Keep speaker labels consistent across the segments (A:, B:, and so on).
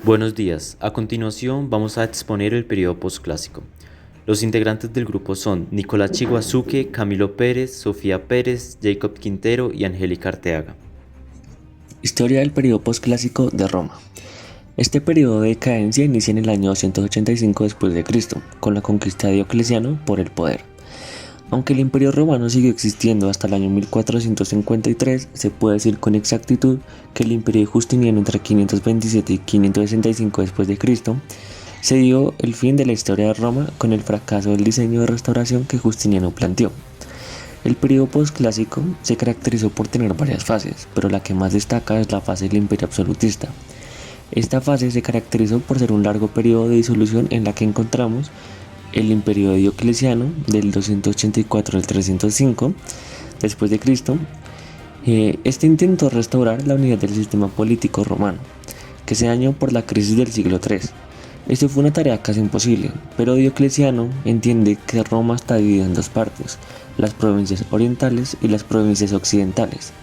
A: Buenos días. A continuación vamos a exponer el periodo posclásico. Los integrantes del grupo son Nicolás Chiguazuque, Camilo Pérez, Sofía Pérez, Jacob Quintero y Angélica Arteaga.
B: Historia del periodo posclásico de Roma. Este periodo de decadencia inicia en el año 285 después de Cristo, con la conquista de Diocleciano por el poder. Aunque el Imperio Romano siguió existiendo hasta el año 1453, se puede decir con exactitud que el Imperio de Justiniano entre 527 y 565 después de Cristo se dio el fin de la historia de Roma con el fracaso del diseño de restauración que Justiniano planteó. El periodo posclásico se caracterizó por tener varias fases, pero la que más destaca es la fase del Imperio absolutista. Esta fase se caracterizó por ser un largo periodo de disolución en la que encontramos el imperio de Diocleciano del 284 al 305 después de Cristo. Este intentó restaurar la unidad del sistema político romano, que se dañó por la crisis del siglo III. Esto fue una tarea casi imposible, pero Diocleciano entiende que Roma está dividida en dos partes, las provincias orientales y las provincias occidentales.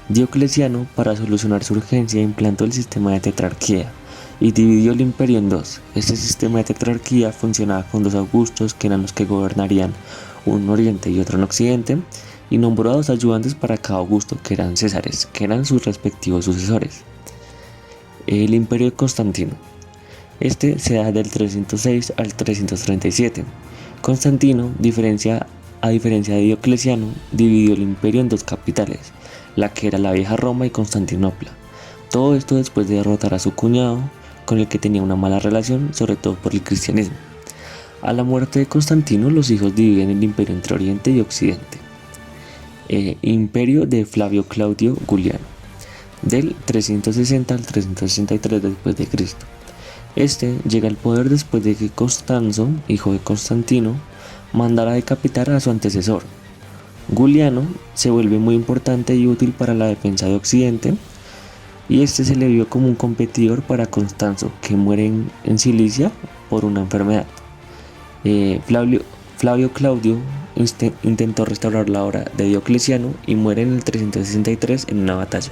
B: Diocleciano, para solucionar su urgencia, implantó el sistema de tetrarquía y dividió el imperio en dos. Este sistema de tetrarquía funcionaba con dos augustos, que eran los que gobernarían un oriente y otro en occidente, y nombró a dos ayudantes para cada augusto, que eran césares, que eran sus respectivos sucesores. El imperio de Constantino. Este se da del 306 al 337. Constantino, a diferencia de Diocleciano, dividió el imperio en dos capitales, la que era la vieja Roma y Constantinopla. Todo esto después de derrotar a su cuñado, con el que tenía una mala relación, sobre todo por el cristianismo. A la muerte de Constantino, los hijos dividen el imperio entre Oriente y Occidente. Imperio de Flavio Claudio Juliano, del 360 al 363 después de Cristo. Este llega al poder después de que Constanzo, hijo de Constantino, mandara decapitar a su antecesor. Juliano se vuelve muy importante y útil para la defensa de Occidente, y este se le vio como un competidor para Constanzo, que muere en Cilicia por una enfermedad. Flavio Claudio intentó restaurar la obra de Diocleciano y muere en el 363 en una batalla.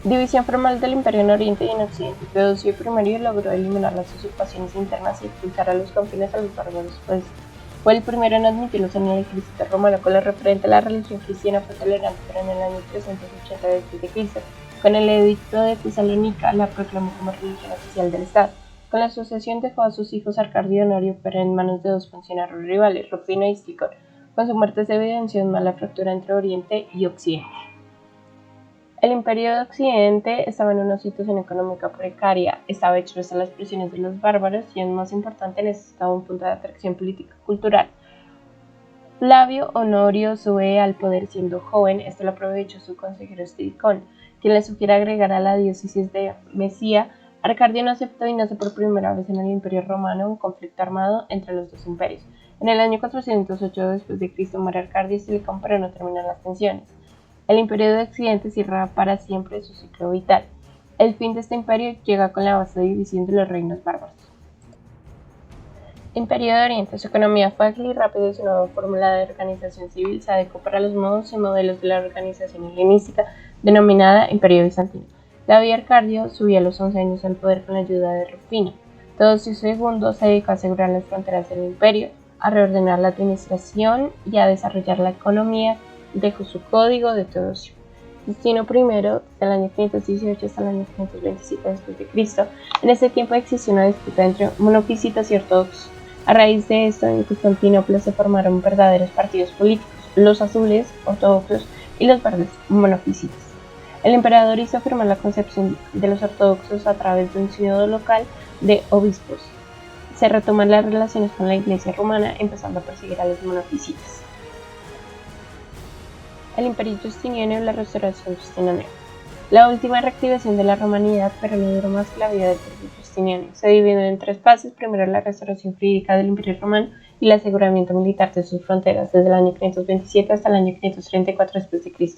C: División formal del imperio en Oriente y en Occidente. Teodosio I logró eliminar las usurpaciones internas y expulsar a los confines a los bárbaros, pues fue el primero en admitirlos en el ejército romano. Con lo referente a la religión cristiana fue tolerante, pero en el año 380 d.C., con el edicto de Tesalónica, la proclamó como religión oficial del Estado. Con la asociación dejó a sus hijos Arcadio y Honorio, pero en manos de dos funcionarios rivales, Rufino y Sticor. Con su muerte se evidenció una mala fractura entre Oriente y Occidente. El imperio de Occidente estaba en una situación económica precaria, estaba expuesto a las presiones de los bárbaros y, aún más importante, necesitaba un punto de atracción político-cultural. Flavio Honorio sube al poder siendo joven. Esto lo aprovechó su consejero Esticón, quien le sugiere agregar a la diócesis de Mesía. Arcadio no aceptó y nace por primera vez en el Imperio Romano un conflicto armado entre los dos imperios. En el año 408 d.C. muere Arcadio y Esticón, pero no terminan las tensiones. El imperio de Occidente cierra para siempre su ciclo vital. El fin de este imperio llega con la vasta división de los reinos bárbaros. Imperio de Oriente. Su economía fue ágil y rápida y su nueva fórmula de organización civil se adecuó para los modos y modelos de la organización helenística denominada Imperio Bizantino. David Arcadio subió a los 11 años al poder con la ayuda de Rufino. Teodosio II se dedicó a asegurar las fronteras del imperio, a reordenar la administración y a desarrollar la economía. Dejó su código de Teodosio. Justino I, del año 518 hasta el año 527 d.C. En este tiempo existió una disputa entre monofisitas y ortodoxos. A raíz de esto, en Constantinopla se formaron verdaderos partidos políticos, los azules, ortodoxos, y los verdes, monofisitas. El emperador hizo afirmar la concepción de los ortodoxos a través de un sínodo local de obispos. Se retoman las relaciones con la Iglesia romana, empezando a perseguir a los monofisitas. El Imperio Justiniano y la restauración justiniana. La última reactivación de la romanidad, pero no duró más que la vida del propio Justiniano. Se dividió en tres fases: primero la restauración jurídica del Imperio Romano y el aseguramiento militar de sus fronteras, desde el año 527 hasta el año 534 d.C.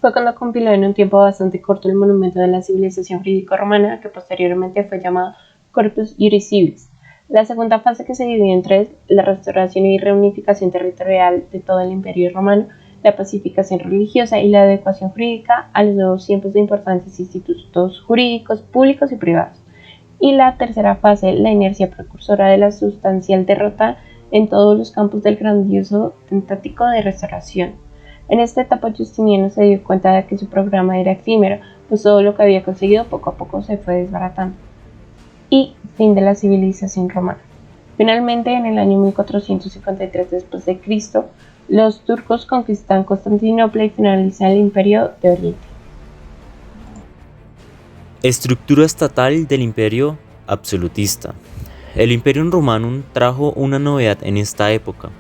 C: Fue cuando compiló en un tiempo bastante corto el monumento de la civilización jurídico-romana, que posteriormente fue llamado Corpus Juris Civilis. La segunda fase, que se dividió en tres: la restauración y reunificación territorial de todo el Imperio Romano, la pacificación religiosa y la adecuación jurídica a los nuevos tiempos de importantes institutos jurídicos públicos y privados. y la tercera fase, la inercia precursora de la sustancial derrota en todos los campos del grandioso tentativo de restauración. En esta etapa Justiniano se dio cuenta de que su programa era efímero, pues todo lo que había conseguido poco a poco se fue desbaratando. Y fin de la civilización romana. Finalmente, en el año 1453 d.C., los turcos conquistan Constantinopla y finalizan el Imperio de Oriente.
A: Estructura estatal del imperio absolutista. El Imperium Romanum trajo una novedad en esta época.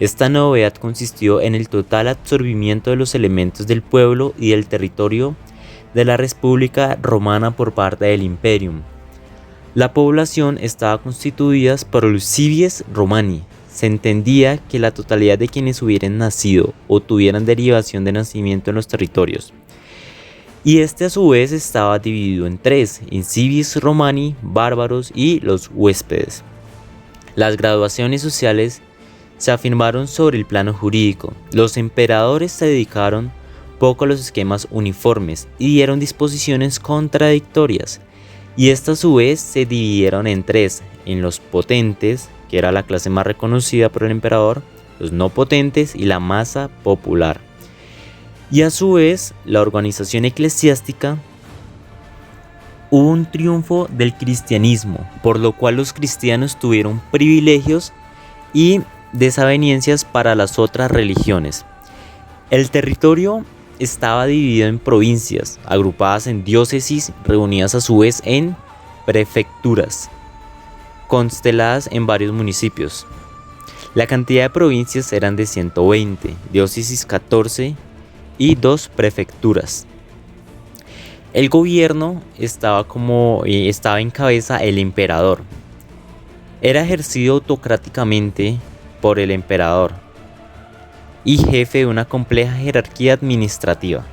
A: Esta novedad consistió en el total absorbimiento de los elementos del pueblo y del territorio de la República Romana por parte del Imperium. La población estaba constituida por los cives romani. Se entendía que la totalidad de quienes hubieran nacido o tuvieran derivación de nacimiento en los territorios. Y este a su vez estaba dividido en tres, en civis romani, bárbaros y los huéspedes. Las graduaciones sociales se afirmaron sobre el plano jurídico. Los emperadores se dedicaron poco a los esquemas uniformes y dieron disposiciones contradictorias. Y estas a su vez se dividieron en tres, en los potentes, que era la clase más reconocida por el emperador, los no potentes y la masa popular. Y a su vez, la organización eclesiástica, hubo un triunfo del cristianismo, por lo cual los cristianos tuvieron privilegios y desavenencias para las otras religiones. El territorio estaba dividido en provincias, agrupadas en diócesis, reunidas a su vez en prefecturas, consteladas en varios municipios. La cantidad de provincias eran de 120, diócesis 14 y 2 prefecturas. El gobierno estaba en cabeza el emperador. Era ejercido autocráticamente por el emperador y jefe de una compleja jerarquía administrativa.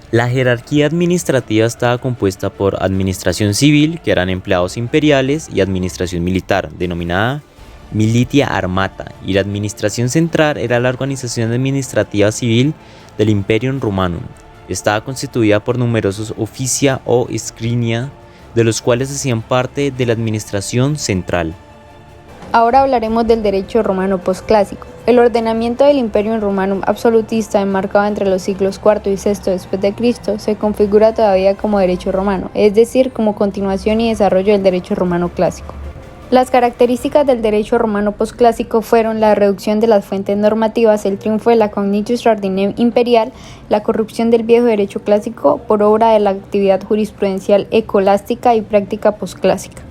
A: La jerarquía administrativa estaba compuesta por administración civil, que eran empleados imperiales, y administración militar, denominada militia armata, y la administración central era la organización administrativa civil del Imperium Romanum. Estaba constituida por numerosos officia o scrinia, de los cuales hacían parte de la administración central.
D: Ahora hablaremos del derecho romano posclásico. El ordenamiento del Imperium Romanum absolutista, enmarcado entre los siglos IV y VI después de Cristo, se configura todavía como derecho romano, es decir, como continuación y desarrollo del derecho romano clásico. Las características del derecho romano posclásico fueron la reducción de las fuentes normativas, el triunfo de la Cognitio Ordinem imperial, la corrupción del viejo derecho clásico por obra de la actividad jurisprudencial escolástica y práctica posclásica.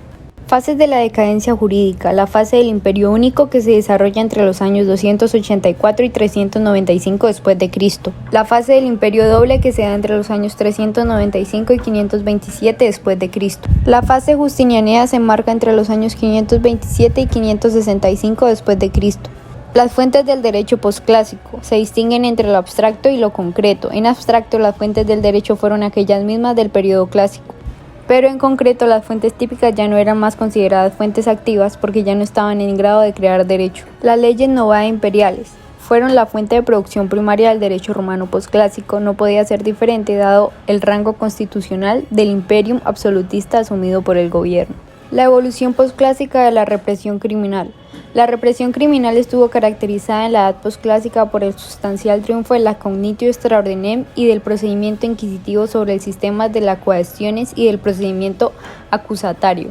D: Fases de la decadencia jurídica. La fase del Imperio Único, que se desarrolla entre los años 284 y 395 después de Cristo. La fase del Imperio Doble, que se da entre los años 395 y 527 después de Cristo. La fase justinianea se enmarca entre los años 527 y 565 después de Cristo. Las fuentes del derecho posclásico se distinguen entre lo abstracto y lo concreto. En abstracto, las fuentes del derecho fueron aquellas mismas del periodo clásico. Pero en concreto las fuentes típicas ya no eran más consideradas fuentes activas porque ya no estaban en grado de crear derecho. Las leyes novae imperiales fueron la fuente de producción primaria del derecho romano posclásico. No podía ser diferente dado el rango constitucional del imperium absolutista asumido por el gobierno. La evolución posclásica de la represión criminal. La represión criminal estuvo caracterizada en la edad posclásica por el sustancial triunfo de la Cognitio Ordinem y del procedimiento inquisitivo sobre el sistema de las coacciones y del procedimiento acusatorio.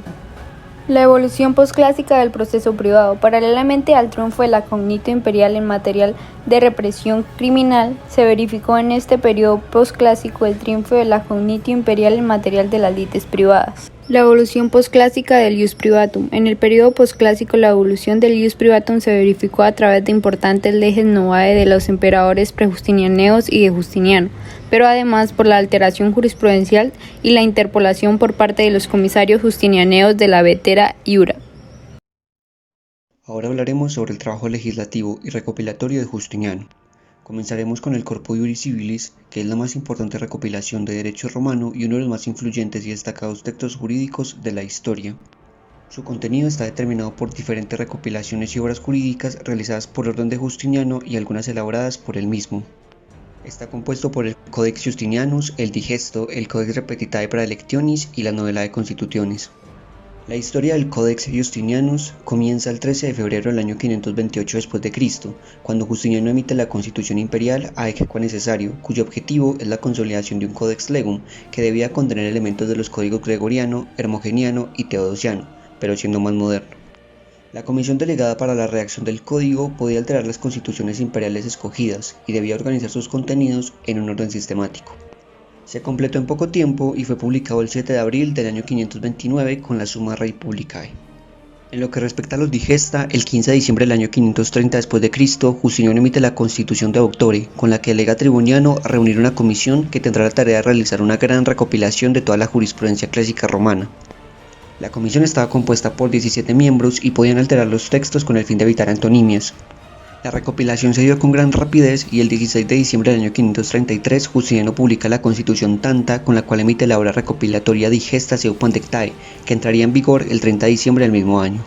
D: La evolución posclásica del proceso privado. Paralelamente al triunfo de la Cognitio imperial en materia de represión criminal, se verificó en este periodo posclásico el triunfo de la Cognitio imperial en materia de las lides privadas. La evolución posclásica del ius privatum. En el periodo posclásico, la evolución del ius privatum se verificó a través de importantes leyes novae de los emperadores prejustinianeos y de Justiniano, pero además por la alteración jurisprudencial y la interpolación por parte de los comisarios justinianeos de la Vetera Iura.
E: Ahora hablaremos sobre el trabajo legislativo y recopilatorio de Justiniano. Comenzaremos con el Corpus Iuris Civilis, que es la más importante recopilación de derecho romano y uno de los más influyentes y destacados textos jurídicos de la historia. Su contenido está determinado por diferentes recopilaciones y obras jurídicas realizadas por orden de Justiniano y algunas elaboradas por él mismo. Está compuesto por el Codex Justinianus, el Digesto, el Codex Repetitae Praelectionis y la Novela de Constitutiones. La historia del Codex Justinianus comienza el 13 de febrero del año 528 d.C., cuando Justiniano emite la Constitución Imperial Aequo Necesario, cuyo objetivo es la consolidación de un Codex Legum que debía contener elementos de los códigos gregoriano, hermogeniano y teodosiano, pero siendo más moderno. La comisión delegada para la redacción del código podía alterar las constituciones imperiales escogidas y debía organizar sus contenidos en un orden sistemático. Se completó en poco tiempo y fue publicado el 7 de abril del año 529 con la Summa Respublicae. En lo que respecta a los digesta, el 15 de diciembre del año 530 d.C., Justiniano emite la Constitución de Auctore, con la que delega a Triboniano a reunir una comisión que tendrá la tarea de realizar una gran recopilación de toda la jurisprudencia clásica romana. La comisión estaba compuesta por 17 miembros y podían alterar los textos con el fin de evitar antonimias. La recopilación se dio con gran rapidez y el 16 de diciembre del año 533 Justiniano publica la Constitución Tanta, con la cual emite la obra recopilatoria Digesta Seu Pandectae, que entraría en vigor el 30 de diciembre del mismo año.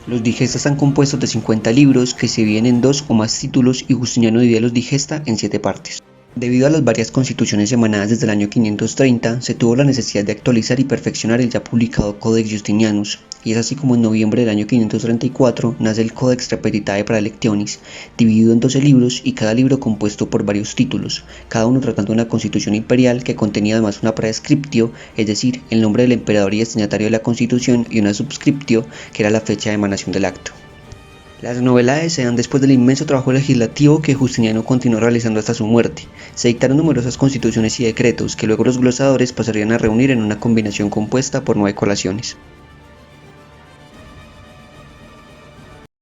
E: Los digestas están compuestos de 50 libros que se dividen en 2 o más títulos y Justiniano divide los digesta en 7 partes. Debido a las varias constituciones emanadas desde el año 530, se tuvo la necesidad de actualizar y perfeccionar el ya publicado Codex Justinianus, y es así como en noviembre del año 534 nace el Codex Repetitae Praelectionis, dividido en 12 libros y cada libro compuesto por varios títulos, cada uno tratando una constitución imperial que contenía además una praescriptio, es decir, el nombre del emperador y destinatario de la constitución, y una subscriptio, que era la fecha de emanación del acto. Las novedades se dan después del inmenso trabajo legislativo que Justiniano continuó realizando hasta su muerte. Se dictaron numerosas constituciones y decretos que luego los glosadores pasarían a reunir en una combinación compuesta por 9 colaciones.